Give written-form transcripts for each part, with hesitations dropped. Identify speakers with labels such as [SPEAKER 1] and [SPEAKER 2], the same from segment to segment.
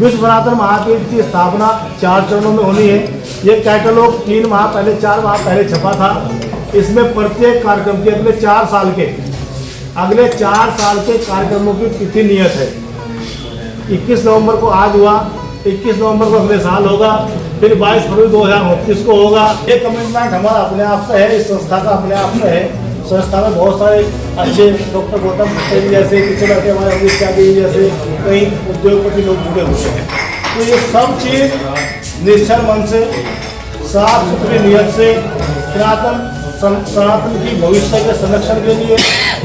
[SPEAKER 1] विश्व सनातन महापीठ की स्थापना 4 चरणों में होनी है। ये कैटलॉग 3 माह पहले 4 माह पहले छपा था। इसमें प्रत्येक कार्यक्रम के अगले 4 साल के कार्यक्रमों की तिथि नियत है। 21 नवंबर को आज हुआ, 21 नवंबर को अगले साल होगा, फिर 22 फरवरी 2029 को होगा। ये कमिटमेंट हमारा अपने आप से है, इस संस्था का अपने आप से है। संस्था में बहुत सारे अच्छे डॉक्टर गौतम पटेल जैसे, पीछे बैठे हमारे अमित शाह जी जैसे कई उद्योगपति लोग जुड़े हुए हैं। तो ये सब चीज़ निश्चल मन से, साफ सुथरी नियत से सनातन की भविष्य के संरक्षण के लिए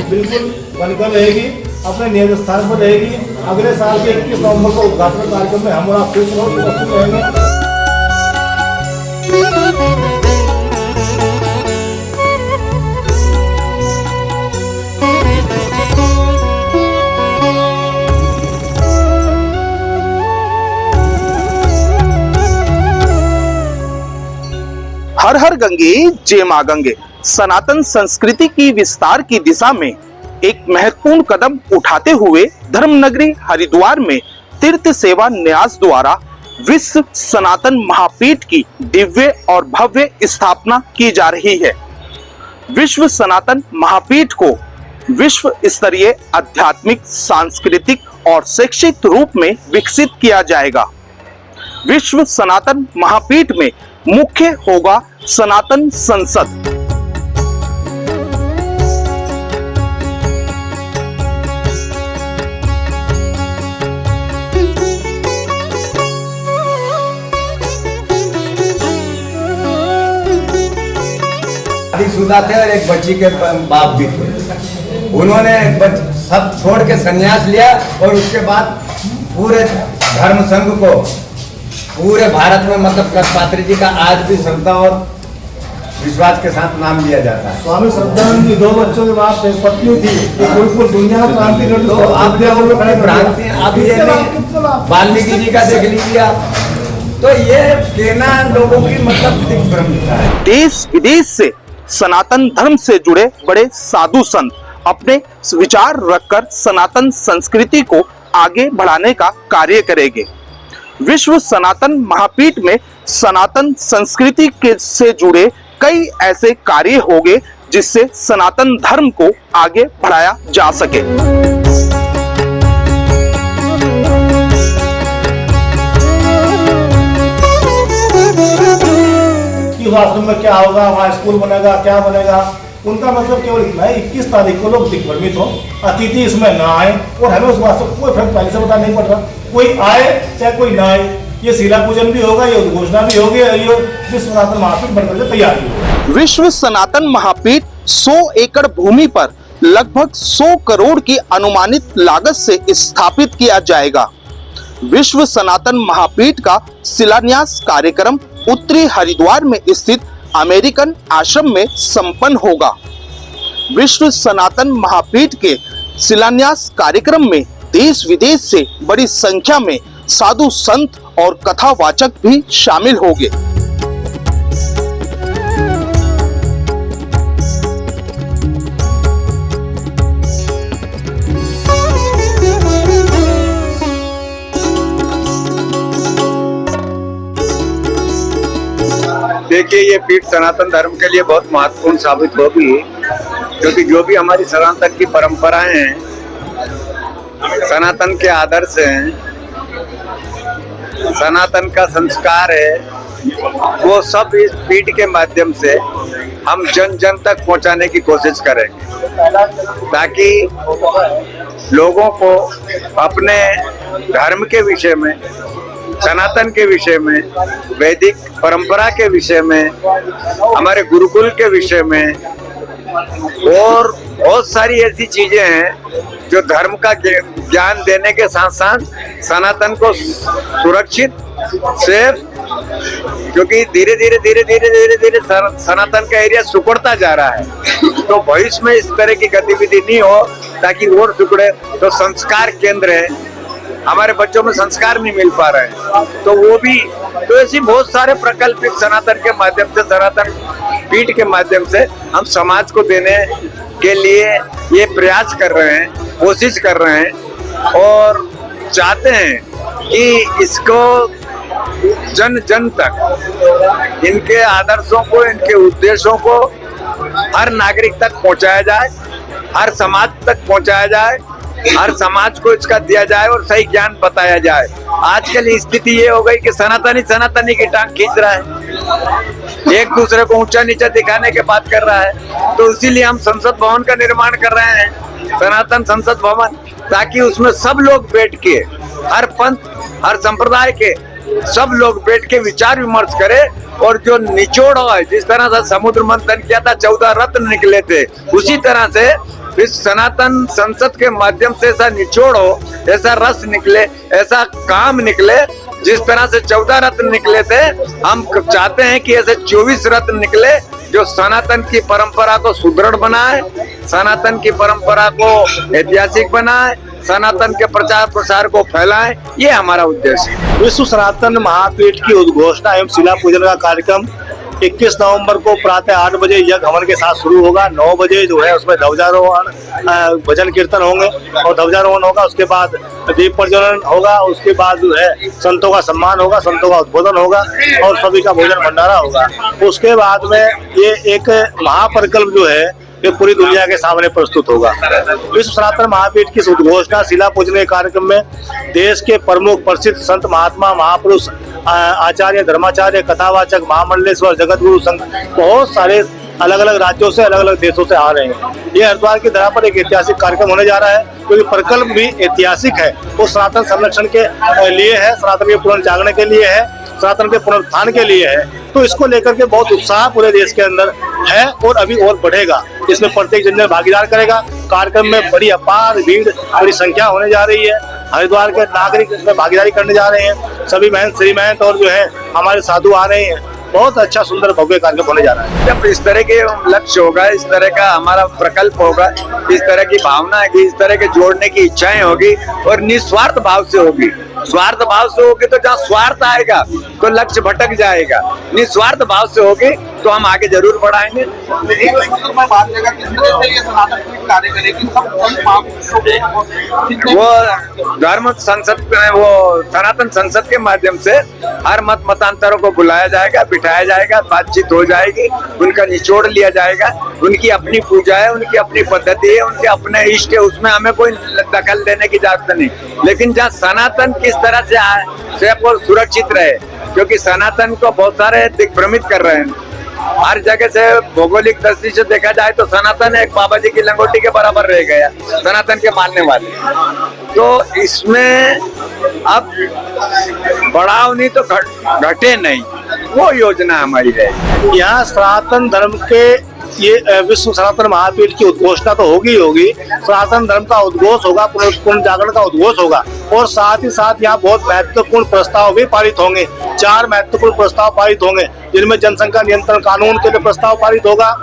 [SPEAKER 1] बिल्कुल बनकर रहेगी, अपने नियत स्थान पर रहेगी। अगले साल के 21 नवंबर को उद्घाटन कार्यक्रम में हम आप फिर से उपस्थित रहेंगे।
[SPEAKER 2] हर हर गंगे जय मां गंगे सनातन संस्कृति की विस्तार की दिशा में एक महत्वपूर्ण कदम उठाते हुए धर्मनगरी हरिद्वार में तीर्थ सेवा न्यास द्वारा विश्व सनातन महापीठ की दिव्य और भव्य स्थापना की जा रही है। विश्व सनातन महापीठ को विश्व स्तरीय आध्यात्मिक, सांस्कृतिक और शैक्षिक रूप में विकसित किया जाएगा। विश्व सनातन महापीठ में मुख्य होगा सनातन संसद।
[SPEAKER 3] शादीशुदा थे और एक बच्ची के बाप भी थे। उन्होंने सब छोड़ के संन्यास लिया और उसके बाद पूरे धर्म संघ को पूरे भारत में मतलब कटपात्री जी का आज भी श्रद्धा और विश्वास के साथ नाम लिया जाता है।
[SPEAKER 1] स्वामी श्रद्धानंद जी 2 बच्चों के बाद एक पत्नी थी, पूरी दुनिया में क्रांति कर
[SPEAKER 3] तो आप वाल्मीकि जी का देख लीजिए आप, तो ये कहना लोगों की मतलब दिग्भ्रमिता है।
[SPEAKER 2] देश विदेश से सनातन धर्म से जुड़े बड़े साधु संत अपने विचार रखकर सनातन संस्कृति को आगे बढ़ाने का कार्य करेंगे। विश्व सनातन महापीठ में सनातन संस्कृति के से जुड़े कई ऐसे कार्य होंगे जिससे सनातन धर्म को आगे बढ़ाया जा सके।
[SPEAKER 1] आश्रम में क्या होगा, वहाँ स्कूल बनेगा, क्या बनेगा, उनका मतलब केवल इतना है 21 तारीख को लोग दिग्भ्रमित हो, अतिथि इसमें ना आए और हमें उस बात से कोई फर्क पहले से पता नहीं पड़ रहा। कोई आए चाहे कोई ना आए, ये शिला पूजन भी होगा, ये उद्घोषणा भी होगी, ये विश्व सनातन महापीठ बनकर तैयार है।
[SPEAKER 2] विश्व सनातन महापीठ 100 एकड़ भूमि पर लगभग 100 करोड़ की अनुमानित लागत से स्थापित किया जाएगा। विश्व सनातन महापीठ का शिलान्यास कार्यक्रम उत्तरी हरिद्वार में स्थित अमेरिकन आश्रम में संपन्न होगा। विश्व सनातन महापीठ के शिलान्यास कार्यक्रम में देश विदेश से बड़ी संख्या में साधु संत और कथावाचक भी शामिल होंगे।
[SPEAKER 3] देखिए, ये पीठ सनातन धर्म के लिए बहुत महत्वपूर्ण साबित होगी, क्योंकि जो भी हमारी सनातन की परंपराएं हैं, सनातन के आदर्श हैं, सनातन का संस्कार है, वो सब इस पीठ के माध्यम से हम जन जन तक पहुंचाने की कोशिश करेंगे, ताकि लोगों को अपने धर्म के विषय में, सनातन के विषय में, वैदिक परंपरा के विषय में, हमारे गुरुकुल के विषय में और बहुत सारी ऐसी चीजें हैं जो धर्म का ज्ञान देने के साथ साथ सनातन को सुरक्षित, सेफ, क्योंकि धीरे धीरे सनातन का एरिया सिकुड़ता जा रहा है, तो भविष्य में इस तरह की गतिविधि नहीं हो, ताकि और सिकुड़े। तो संस्कार केंद्र है, हमारे बच्चों में संस्कार नहीं मिल पा रहे हैं, तो वो भी, तो ऐसी बहुत सारे प्रकल्प सनातन के माध्यम से, सनातन पीठ के माध्यम से हम समाज को देने के लिए ये प्रयास कर रहे हैं, कोशिश कर रहे हैं और चाहते हैं कि इसको जन जन तक इनके आदर्शों को, इनके उद्देश्यों को हर नागरिक तक पहुंचाया जाए, हर समाज तक पहुंचाया जाए, हर समाज को इसका दिया जाए और सही ज्ञान बताया जाए। आजकल स्थिति ये हो गई कि सनातनी की टांग खींच रहा है, एक दूसरे को ऊंचा नीचा दिखाने की बात कर रहा है। तो इसीलिए हम संसद भवन का निर्माण कर रहे हैं, सनातन संसद भवन, ताकि उसमें सब लोग बैठ के, हर पंथ, हर संप्रदाय के सब लोग बैठ के विचार विमर्श करें और जो निचोड़ है, जिस तरह से समुद्र मंथन किया था 14 रत्न निकले थे, उसी तरह से इस सनातन संसद के माध्यम से ऐसा निचोड़ हो, ऐसा रस निकले, ऐसा काम निकले, जिस तरह से 14 रत्न निकले थे। हम चाहते हैं कि ऐसे 24 रत्न निकले जो सनातन की परंपरा को सुदृढ़ बनाए, सनातन की परंपरा को ऐतिहासिक बनाए, सनातन के प्रचार प्रसार को फैलाएं। ये हमारा उद्देश्य है।
[SPEAKER 1] विश्व सनातन महापीठ की उद्घोषणा एवं शिला पूजन का कार्यक्रम 21 नवंबर को प्रातः 8 बजे यज्ञ हवन के साथ शुरू होगा। 9 बजे जो है उसमें ध्वजारोहण, भजन कीर्तन होंगे और ध्वजारोहण होगा। उसके बाद दीप प्रज्वलन होगा। उसके बाद जो है संतों का सम्मान होगा, संतों का उद्बोधन होगा और सभी का भोजन भंडारा होगा। उसके बाद में ये एक महाप्रकल्प जो है ये पूरी दुनिया के सामने प्रस्तुत होगा। विश्व सनातन महापीठ की उद्घोषणा शिला पूजन के कार्यक्रम में देश के प्रमुख प्रसिद्ध संत, महात्मा, महापुरुष, आचार्य, धर्माचार्य, कथावाचक, महामंडलेश्वर, जगतगुरु संघ, बहुत सारे अलग अलग राज्यों से, अलग अलग देशों से आ रहे हैं। ये हरिद्वार की धरा पर एक ऐतिहासिक कार्यक्रम होने जा रहा है, क्योंकि प्रकल्प भी ऐतिहासिक है। वो सनातन संरक्षण के लिए है, सनातन के पुनर्जागरण के लिए है, सनातन के पुनरुत्थान के लिए है। तो इसको लेकर के बहुत उत्साह पूरे देश के अंदर है और अभी और बढ़ेगा। इसमें प्रत्येक जन भागीदार करेगा। कार्यक्रम में बड़ी अपार भीड़, बड़ी संख्या होने जा रही है। हरिद्वार के नागरिक इसमें भागीदारी करने जा रहे हैं। सभी महंत, श्री महंत और जो है हमारे साधु आ रहे हैं। बहुत अच्छा सुंदर भव्य कार्यक्रम होने जा रहा है।
[SPEAKER 3] जब इस तरह के लक्ष्य होगा, इस तरह का हमारा प्रकल्प होगा, इस तरह की भावना है, इस तरह के जोड़ने की इच्छाएं होगी और निस्वार्थ भाव से होगी। स्वार्थ भाव से होगी तो जहाँ स्वार्थ आएगा तो लक्ष्य भटक जाएगा। निस्वार्थ भाव से होगी तो हम आगे जरूर बढ़ाएंगे। वो धर्म संसद, वो सनातन संसद के माध्यम से हर मत मतांतरों को बुलाया जाएगा, बिठाया जाएगा, बातचीत हो जाएगी, उनका निचोड़ लिया जाएगा। उनकी अपनी पूजा है, उनकी अपनी पद्धति है, उनके अपने इष्ट है, उसमें हमें कोई दखल देने की इजाजत नहीं। लेकिन जहाँ सनातन किस तरह से और सुरक्षित रहे, क्योंकि सनातन को बहुत सारे दिग्भ्रमित कर रहे हैं। हर जगह से भौगोलिक दृष्टि से देखा जाए तो सनातन एक बाबा जी की लंगोटी के बराबर रह गया, सनातन के मानने वाले। तो इसमें अब बढ़ाव नहीं तो घटे नहीं, वो योजना हमारी है।
[SPEAKER 1] यहाँ सनातन धर्म के ये विश्व सनातन महापीठ की उद्घोषणा तो होगी ही होगी। सनातन धर्म का उद्घोष होगा, पुनर्जागरण का उद्घोष होगा और साथ ही साथ यहाँ बहुत महत्वपूर्ण प्रस्ताव भी पारित होंगे। 4 महत्वपूर्ण प्रस्ताव पारित होंगे, जिनमें जनसंख्या नियंत्रण कानून के लिए प्रस्ताव पारित होगा।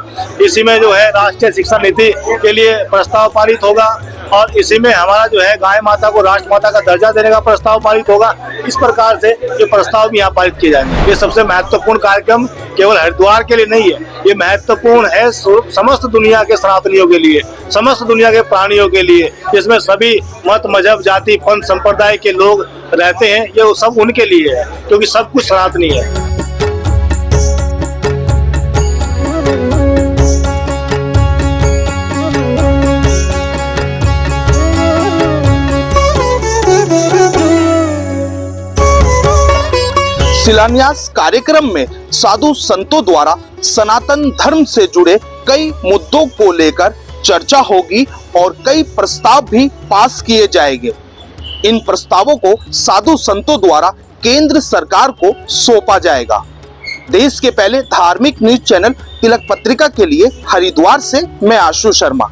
[SPEAKER 1] इसी में जो है राष्ट्रीय शिक्षा नीति के लिए प्रस्ताव पारित होगा और इसी में हमारा जो है गाय माता को राष्ट्रमाता का दर्जा देने का प्रस्ताव पारित होगा। इस प्रकार से ये प्रस्ताव भी यहाँ पारित किए जाएंगे। ये सबसे महत्वपूर्ण कार्यक्रम केवल हरिद्वार के लिए नहीं है, ये महत्वपूर्ण है समस्त दुनिया के सनातनियों के लिए, समस्त दुनिया के प्राणियों के लिए, जिसमें सभी मत, मजहब, जाति, पंथ, संप्रदाय के लोग रहते हैं। ये सब उनके लिए है, क्योंकि सब कुछ सनातनी है।
[SPEAKER 2] शिलान्यास कार्यक्रम में साधु संतों द्वारा सनातन धर्म से जुड़े कई मुद्दों को लेकर चर्चा होगी और कई प्रस्ताव भी पास किए जाएंगे। इन प्रस्तावों को साधु संतों द्वारा केंद्र सरकार को सौंपा जाएगा। देश के पहले धार्मिक न्यूज चैनल तिलक पत्रिका के लिए हरिद्वार से मैं आशु शर्मा।